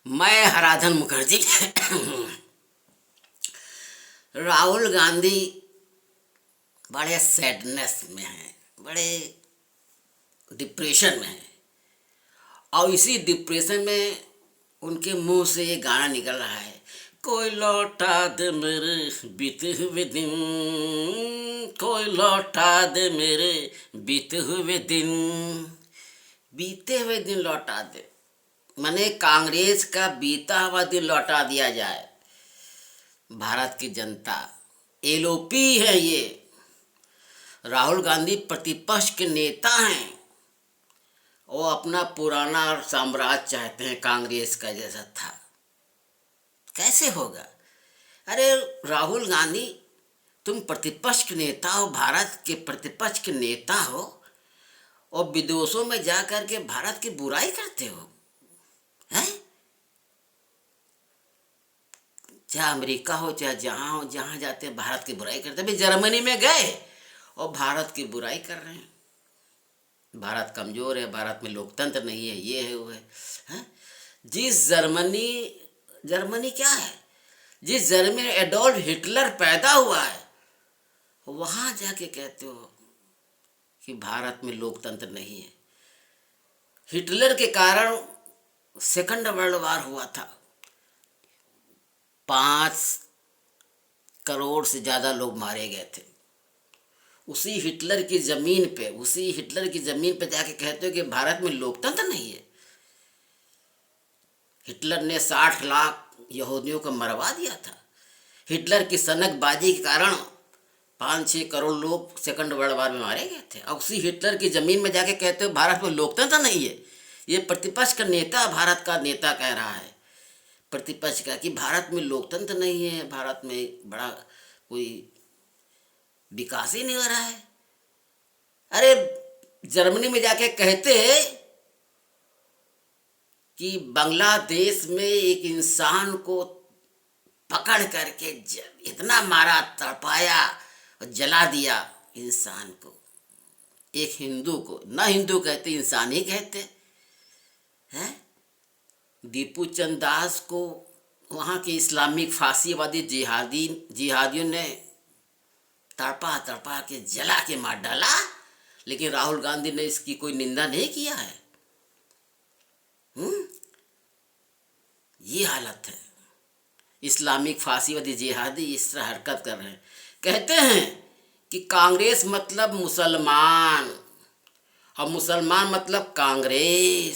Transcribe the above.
मैं हराधन मुखर्जी। राहुल गांधी बड़े सैडनेस में हैं, बड़े डिप्रेशन में हैं, और इसी डिप्रेशन में उनके मुंह से ये गाना निकल रहा है, कोई लौटा दे मेरे बीते हुए दिन, कोई लौटा दे मेरे बीते हुए दिन। बीते हुए दिन लौटा दे, माने कांग्रेस का बीता हुआ दिन लौटा दिया जाए। भारत की जनता एलओपी है ये। राहुल गांधी प्रतिपक्ष के नेता हैं, वो अपना पुराना साम्राज्य चाहते हैं, कांग्रेस का जैसा था। कैसे होगा? अरे राहुल गांधी, तुम प्रतिपक्ष के नेता हो, भारत के प्रतिपक्ष के नेता हो, और विदेशों में जा कर के भारत की बुराई करते हो, हैं? चाहे अमेरिका हो, चाहे जहाँ हो, जहाँ जाते हैं भारत की बुराई करते हैं। भाई जर्मनी में गए और भारत की बुराई कर रहे हैं, भारत कमज़ोर है, भारत में लोकतंत्र नहीं है, ये है वो है, हैं? जिस जर्मनी क्या है, जिस जर्मनी में एडोल्फ हिटलर पैदा हुआ है, वहाँ जाके कहते हो कि भारत में लोकतंत्र नहीं है। हिटलर के कारण सेकंड वर्ल्ड वार हुआ था, 5 करोड़ से ज़्यादा लोग मारे गए थे। उसी हिटलर की ज़मीन पे जाके कहते हो कि भारत में लोकतंत्र नहीं है। हिटलर ने 60 लाख यहूदियों को मरवा दिया था। हिटलर की सनकबाजी के कारण 5-6 करोड़ लोग सेकंड वर्ल्ड वार में मारे गए थे। और उसी हिटलर की ज़मीन में जाके कहते हो भारत में लोकतंत्र नहीं है। ये प्रतिपक्ष का नेता, भारत का नेता कह रहा है, प्रतिपक्ष का, कि भारत में लोकतंत्र नहीं है, भारत में बड़ा कोई विकास ही नहीं हो रहा है। अरे जर्मनी में जाके कहते कि बांग्लादेश में एक इंसान को पकड़ करके इतना मारा, तड़पाया और जला दिया इंसान को, एक हिंदू को, ना हिंदू कहते, इंसान ही कहते हैं। दीपू चंद दास को वहाँ के इस्लामिक फांसीवादी जिहादियों ने तड़पा के जला के मार डाला, लेकिन राहुल गांधी ने इसकी कोई निंदा नहीं किया है। ये हालत है। इस्लामिक फांसीवादी जिहादी इस तरह हरकत कर रहे हैं। कहते हैं कि कांग्रेस मतलब मुसलमान, और मुसलमान मतलब कांग्रेस।